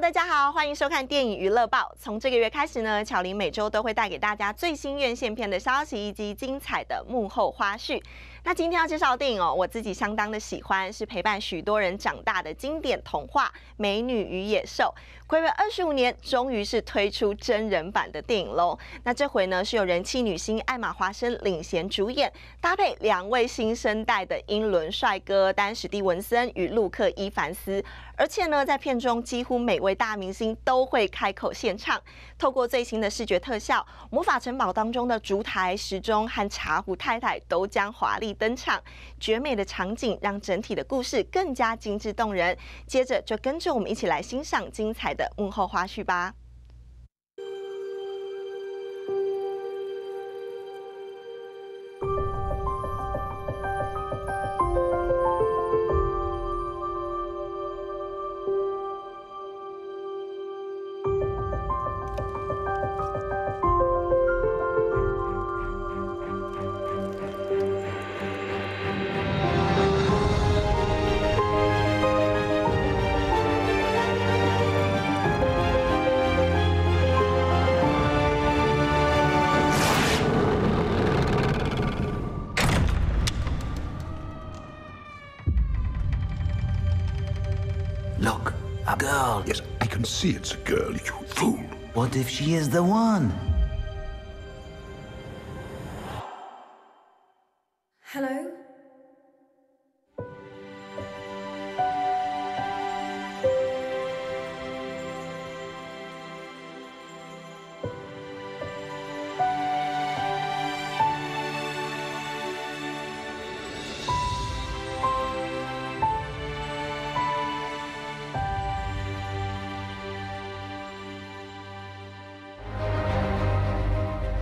大家好，欢迎收看电影娱乐报。从这个月开始呢，巧玲每周都会带给大家最新院线片的消息以及精彩的幕后花絮。那今天要介绍的电影我自己相当的喜欢，是陪伴许多人长大的经典童话《美女与野兽》。睽违25年，终于是推出真人版的电影喽。那这回呢，是由人气女星艾玛·华生领衔主演，搭配2位新生代的英伦帅哥丹·史蒂文森与陆克·伊凡斯。而且呢，在片中几乎每位大明星都会开口献唱。透过最新的视觉特效，魔法城堡当中的烛台、时钟和茶壶太太都将华丽登场。绝美的场景让整体的故事更加精致动人。接着就跟着我们一起来欣赏精彩的幕后花絮吧。Look, a girl. Yes, I can see it's a girl, you fool. What if she is the one? Hello?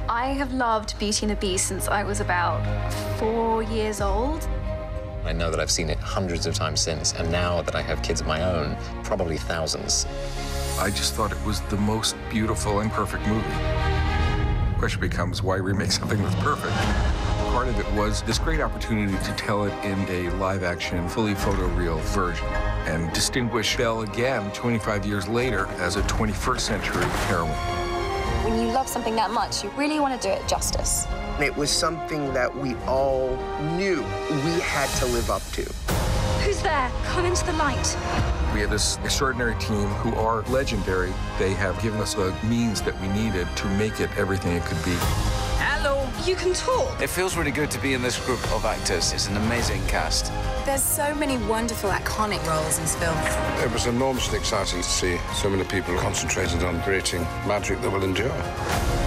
I have loved Beauty and the Beast since I was about 4 years old. I know that I've seen it hundreds of times since, and now that I have kids of my own, probably thousands. I just thought it was the most beautiful and perfect movie. The question becomes, why remake something that's perfect? Part of it was this great opportunity to tell it in a live-action, fully photoreal version and distinguish Belle again 25 years later as a 21st century heroine. When you love something that much, you really want to do it justice. It was something that we all knew we had to live up to. Who's there? Come into the light. We have this extraordinary team who are legendary. They have given us the means that we needed to make it everything it could be. Hello. You can talk. It feels really good to be in this group of actors. It's an amazing cast. There's so many wonderful, iconic roles in this film. It was enormously exciting to see so many people concentrated on creating magic that will endure.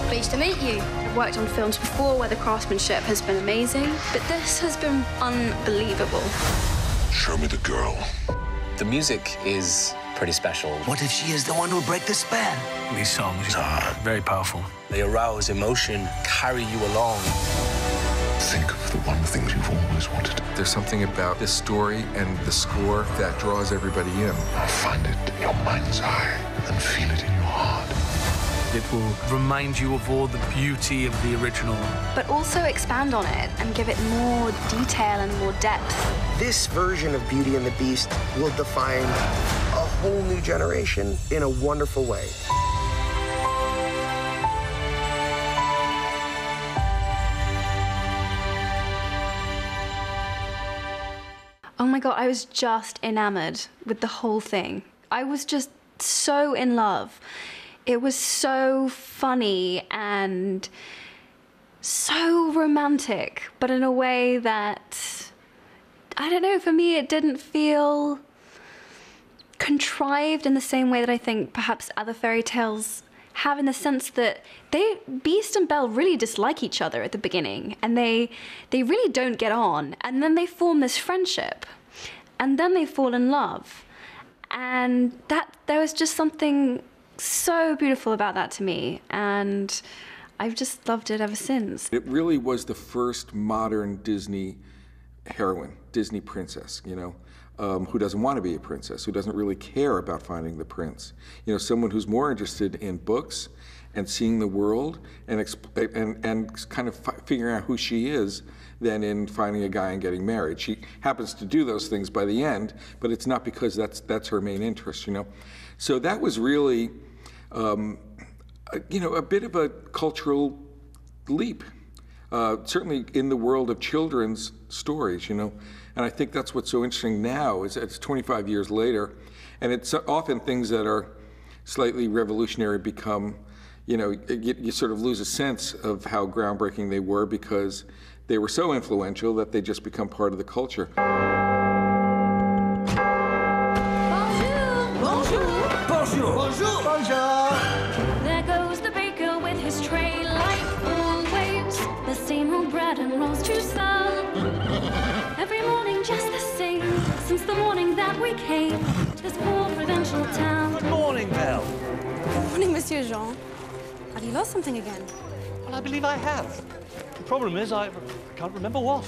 Pleased to meet you. I've worked on films before where the craftsmanship has been amazing, but this has been unbelievable. Show me the girl. The music is pretty special. What if she is the one who'll break the spell? These songs are very powerful. They arouse emotion, carry you along. Think of the one thing you've always wanted. There's something about this story and the score that draws everybody in. Find it in your mind's eye and feel it in your heart. It will remind you of all the beauty of the original. But also expand on it and give it more detail and more depth. This version of Beauty and the Beast will define a whole new generation in a wonderful way. Oh my God, I was just enamored with the whole thing. I was just so in love. It was so funny and so romantic, but in a way that, I don't know, for me it didn't feel contrived in the same way that I think perhaps other fairy tales have, in the sense that Beast and Belle really dislike each other at the beginning, and they really don't get on, and then they form this friendship, and then they fall in love, and there was just something so beautiful about that to me, and I've just loved it ever since. It really was the first modern Disney heroine, Disney princess, you know, who doesn't want to be a princess, who doesn't really care about finding the prince. You know, someone who's more interested in books and seeing the world and kind of figuring out who she is than in finding a guy and getting married. She happens to do those things by the end, but it's not because that's her main interest, you know. So that was really, you know, a bit of a cultural leap, certainly in the world of children's stories, you know. And I think that's what's so interesting now is it's 25 years later, and it's often things that are slightly revolutionary become, you know, you sort of lose a sense of how groundbreaking they were because they were so influential that they just become part of the culture. Bonjour! Bonjour! Bonjour! There goes the baker with his tray like always. The same old bread and rolls to sell. Every morning just the same, since the morning that we came to this poor provincial town. Good morning, Belle. Good morning, Monsieur Jean. Have you lost something again? Well, I believe I have. The problem is I can't remember what.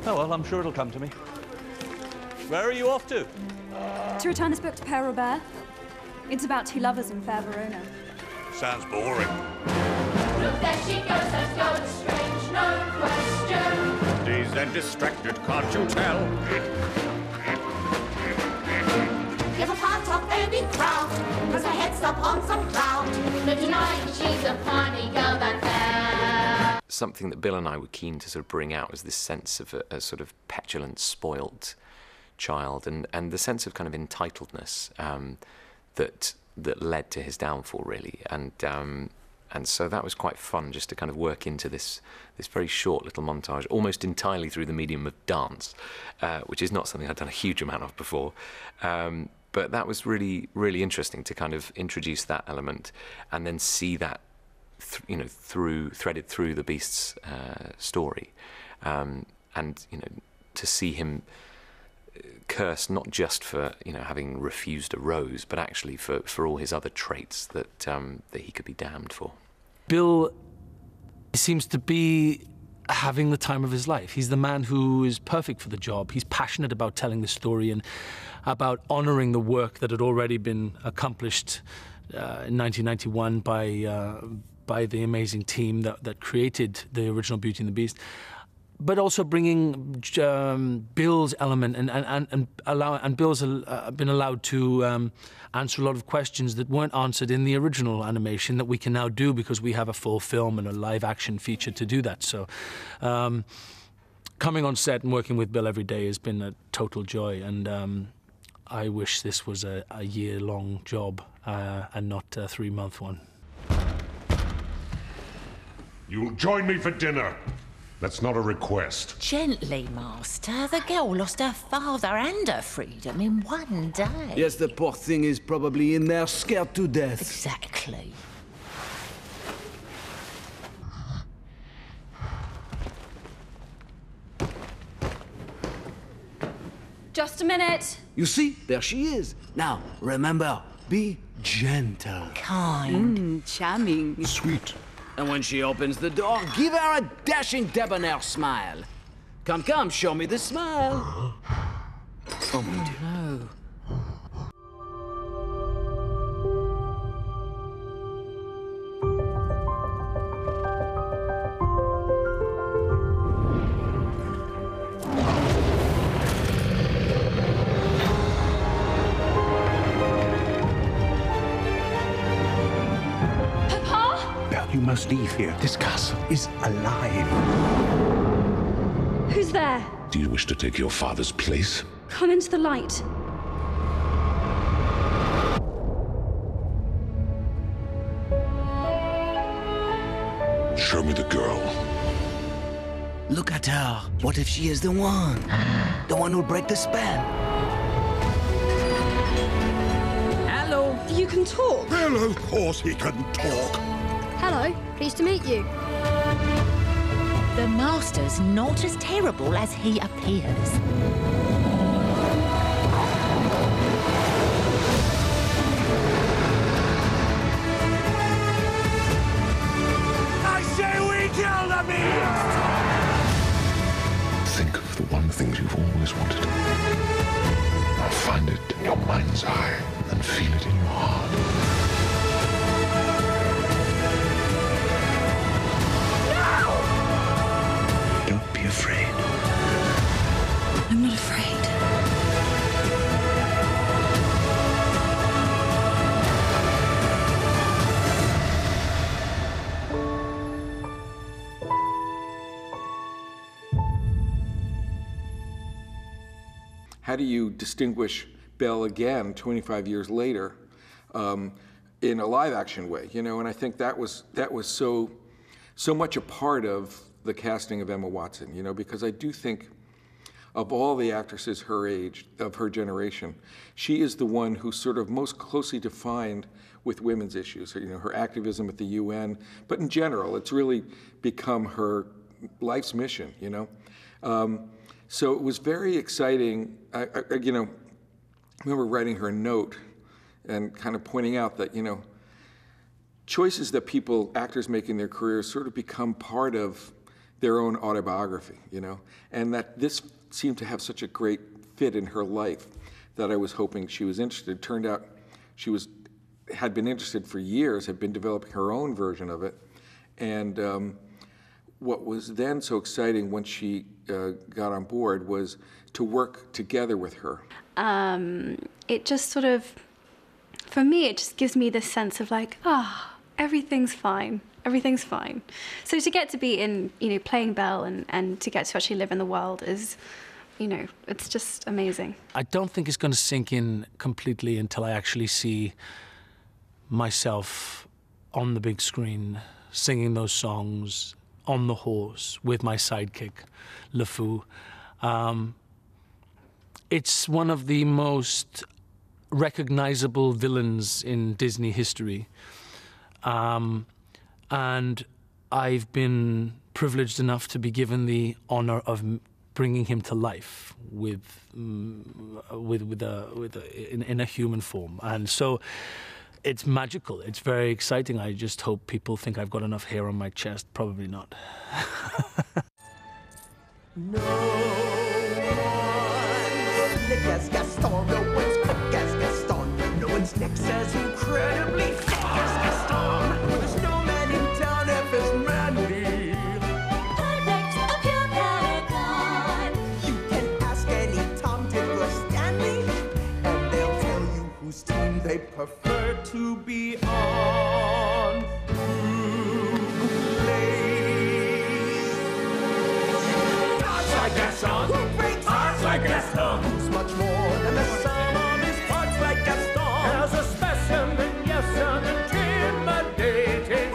Oh, well, I'm sure it'll come to me. Where are you off to? To return this book to Père Robert. It's about two lovers in fair Verona. Sounds boring. Look, there she goes, that's going strange, no question. Dazed and distracted, can't you tell? Give a part of any crowd, cause her head's up on some cloud. No denying she's a funny girl, that fair. Something that Bill and I were keen to sort of bring out was this sense of a sort of petulant, spoilt child, and the sense of kind of entitledness that led to his downfall, really, and so that was quite fun just to kind of work into this very short little montage, almost entirely through the medium of dance, which is not something I'd done a huge amount of before, but that was really, really interesting to kind of introduce that element and then see that you know, threaded through the Beast's story, and you know, to see him cursed not just for, you know, having refused a rose, but actually for all his other traits that he could be damned for. Bill seems to be having the time of his life. He's the man who is perfect for the job. He's passionate about telling the story and about honouring the work that had already been accomplished in 1991 by the amazing team that created the original Beauty and the Beast, but also bringing Bill's element and Bill's been allowed to answer a lot of questions that weren't answered in the original animation that we can now do because we have a full film and a live-action feature to do that. So coming on set and working with Bill every day has been a total joy, and I wish this was a year-long job and not a 3-month one. You'll join me for dinner. That's not a request. Gently, Master. The girl lost her father and her freedom in one day. Yes, the poor thing is probably in there scared to death. Exactly. Just a minute. You see, there she is. Now, remember, be gentle. Kind. Charming. Sweet. And when she opens the door, give her a dashing, debonair smile. Come, come, show me the smile. Oh, my dear. No. You must leave here. This castle is alive. Who's there? Do you wish to take your father's place? Come into the light. Show me the girl. Look at her. What if she is the one? The one who'll break the spell? Hello. You can talk. Well, of course he can talk. Hello. Pleased to meet you. The Master's not as terrible as he appears. I say we kill the beast! Think of the one thing you've always wanted. Now find it in your mind's eye and feel it in your heart. how do you distinguish Belle again 25 years later in a live-action way, you know? And I think that was so much a part of the casting of Emma Watson, you know, because I do think of all the actresses her age, of her generation, she is the one who sort of most closely defined with women's issues, you know, her activism at the UN, but in general, it's really become her life's mission, you know? So it was very exciting. I you know, remember writing her a note and kind of pointing out that, you know, choices that actors make in their careers sort of become part of their own autobiography, you know? And that this seemed to have such a great fit in her life that I was hoping she was interested. Turned out she had been interested for years, had been developing her own version of it. And what was then so exciting when she got on board was to work together with her. It just sort of, for me, it just gives me this sense of like, everything's fine. Everything's fine. So to get to be in, you know, playing Belle and to get to actually live in the world is, you know, it's just amazing. I don't think it's going to sink in completely until I actually see myself on the big screen singing those songs on the horse with my sidekick, LeFou. It's one of the most recognizable villains in Disney history. And I've been privileged enough to be given the honor of bringing him to life in a human form. And so it's magical. It's very exciting. I just hope people think I've got enough hair on my chest. Probably not. No one's slick as Gaston, no one's quick as Gaston, no one's next as incredibly thick as Gaston. There's no man in town half as manly. Perfect, a pure paragon. You can ask any Tom, Dick, or Stanley, and they'll tell you whose team they prefer to be on. Gaston, who breaks hearts like Gaston, who's much more than the sum of his parts like Gaston, has a specimen, yes, and intimidating.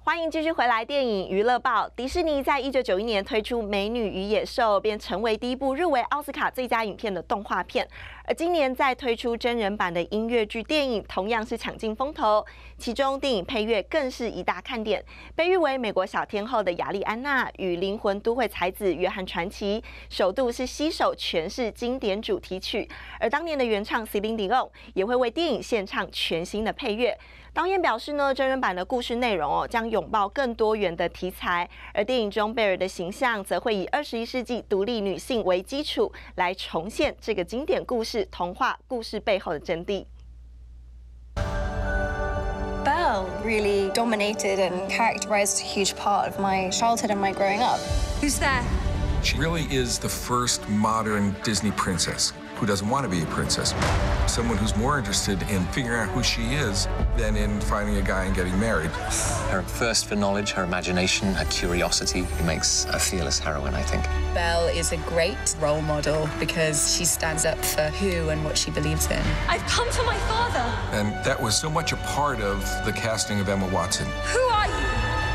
欢迎继续回来电影娱乐报。迪士尼在1991年推出《美女与野兽》，便成为第一部入围奥斯卡最佳影片的动画片。而今年再推出真人版的音乐剧电影，同样是抢尽风头。其中电影配乐更是一大看点，被誉为美国小天后的亚丽安娜与灵魂都会才子约翰传奇，首度是携手诠释经典主题曲。而当年的原唱 Celine Dion 也会为电影献唱全新的配乐。导演表示呢，真人版的故事内容将拥抱更多元的题材，而电影中贝尔的形象则会以21世纪独立女性为基础，来重现这个经典故事童话故事背后的真谛。Belle really dominated and characterized a huge part of my childhood and my growing up. Who's there? She really is the first modern Disney princess who doesn't want to be a princess. Someone who's more interested in figuring out who she is than in finding a guy and getting married. Her thirst for knowledge, her imagination, her curiosity makes a fearless heroine, I think. Belle is a great role model because she stands up for who and what she believes in. I've come for my father. And that was so much a part of the casting of Emma Watson. Who are you?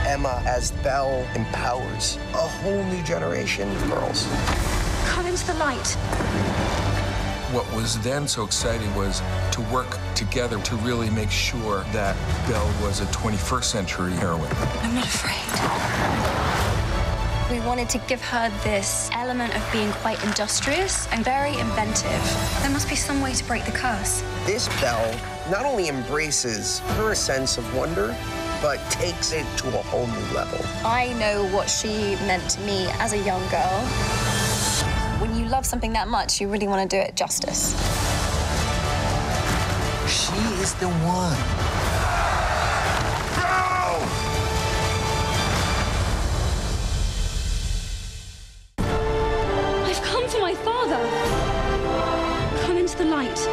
Emma as Belle empowers a whole new generation of girls. Come into the light. What was then so exciting was to work together to really make sure that Belle was a 21st century heroine. I'm not afraid. We wanted to give her this element of being quite industrious and very inventive. There must be some way to break the curse. This Belle not only embraces her sense of wonder, but takes it to a whole new level. I know what she meant to me as a young girl. When you love something that much, you really want to do it justice. She is the one. I've come for my father. Come into the light.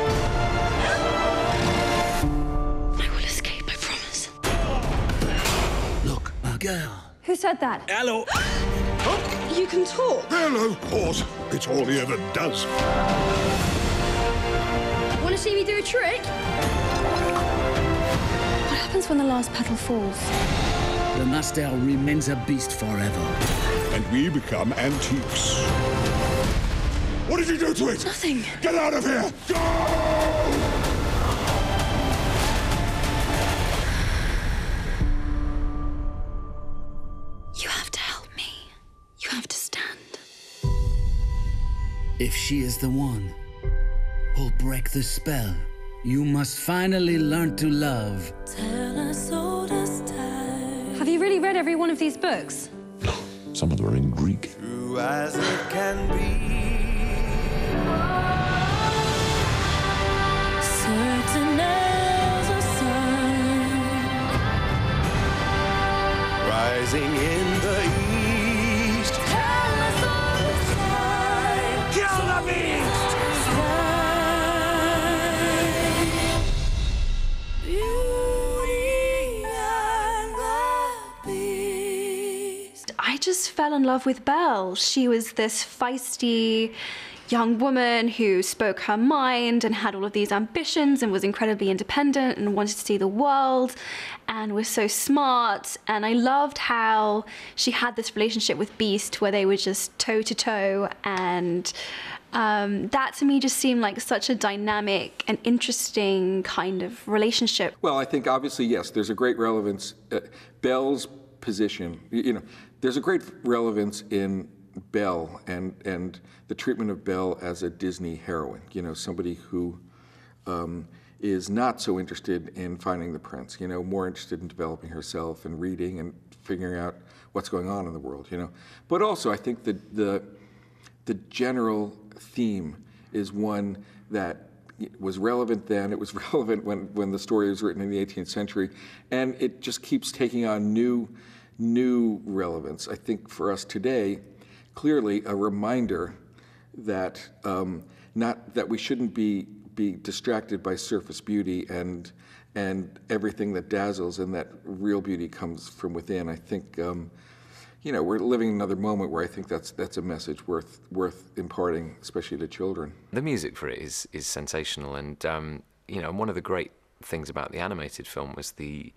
girl. Who said that? Hello. You can talk. Hello, horse. It's all he ever does. Want to see me do a trick? What happens when the last petal falls? The master remains a beast forever. And we become antiques. What did you do to it? Nothing. Get out of here! Go! You have to help me. You have to stand. If she is the one who'll break the spell, you must finally learn to love. Have you really read every one of these books? Some of them are in Greek. True as it can be. Certain as a sun, Rising in the east. tell us all the time. Kill the beast! Beauty and the Beast. I just fell in love with Belle. She was this feisty young woman who spoke her mind and had all of these ambitions and was incredibly independent and wanted to see the world and was so smart. And I loved how she had this relationship with Beast where they were just toe to toe, and that to me just seemed like such a dynamic and interesting kind of relationship. Well, I think obviously, yes, there's a great relevance. Belle's position, there's a great relevance in Belle and the treatment of Belle as a Disney heroine, somebody who is not so interested in finding the prince, more interested in developing herself and reading and figuring out what's going on in the world, But also, I think the general theme is one that was relevant then, it was relevant when the story was written in the 18th century, and it just keeps taking on new relevance. I think for us today, clearly a reminder that that we shouldn't be distracted by surface beauty and everything that dazzles, and that real beauty comes from within. I think we're living another moment where I think that's a message worth imparting, especially to children. The music for it is sensational, and one of the great things about the animated film was the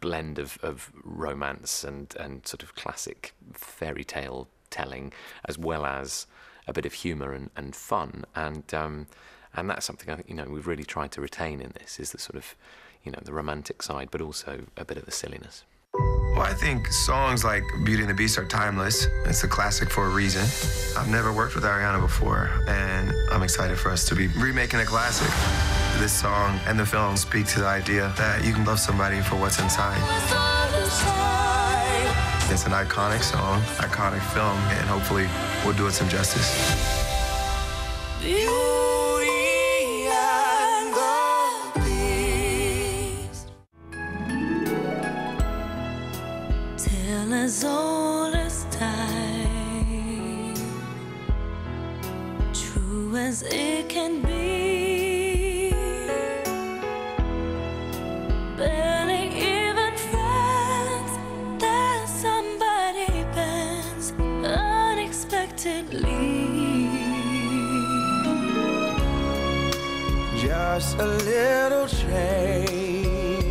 blend of romance and sort of classic fairy tale telling, as well as a bit of humour and fun, and that's something I think we've really tried to retain in this, is the sort of the romantic side, but also a bit of the silliness. Well, I think songs like Beauty and the Beast are timeless. It's a classic for a reason. I've never worked with Ariana before, and I'm excited for us to be remaking a classic. This song and the film speak to the idea that you can love somebody for what's inside. It's an iconic song, iconic film, and hopefully we'll do it some justice. Beauty and the Beast. Tell us all as time, true as it can be. Barely even friends, that somebody bends unexpectedly. Just a little change,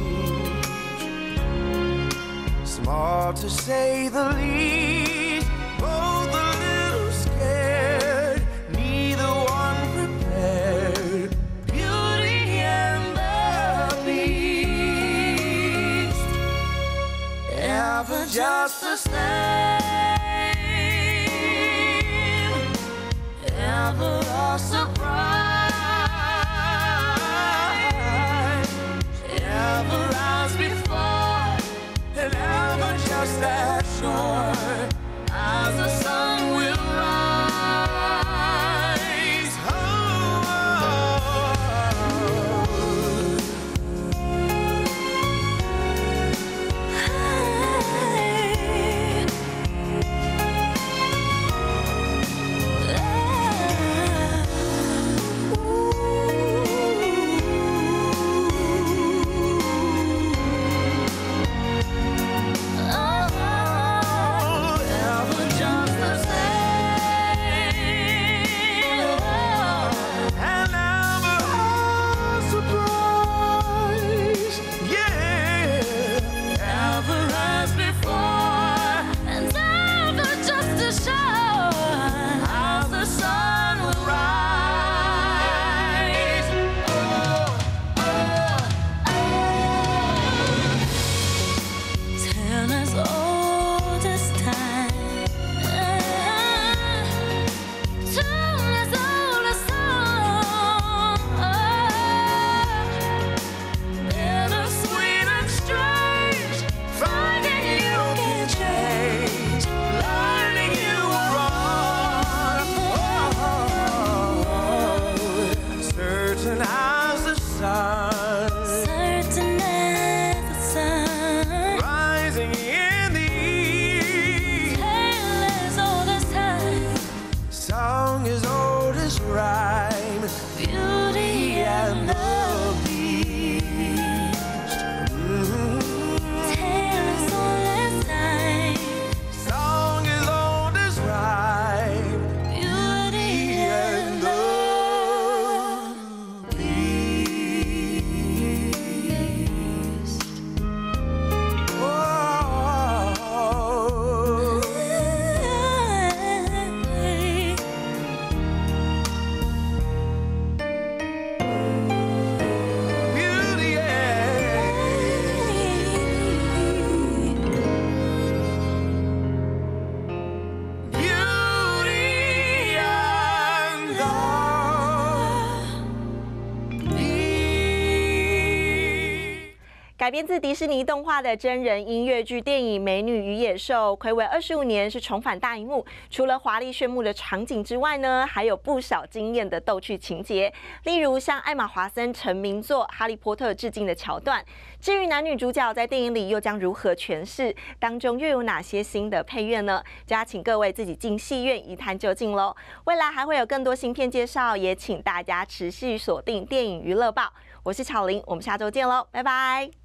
small to say the least. Both a little scared, neither one prepared. Beauty and the Beast, ever just the same, ever a surprise. Ever as before, and ever just as sure. rhyme. Beauty and the Beast. Tale is old as time. Song is old as rhyme. Beauty and the Beast. Oh. Beauty and the Beast. 改编自迪士尼动画的真人音乐剧电影《美女与野兽》，睽违25年是重返大荧幕。除了华丽炫目的场景之外呢，还有不少惊艳的逗趣情节，例如向艾玛·华森成名作《哈利波特》致敬的桥段。至于男女主角在电影里又将如何诠释，当中又有哪些新的配乐呢？就要请各位自己进戏院一探究竟喽。未来还会有更多新片介绍，也请大家持续锁定电影娱乐报。我是巧玲，我们下周见喽，拜拜。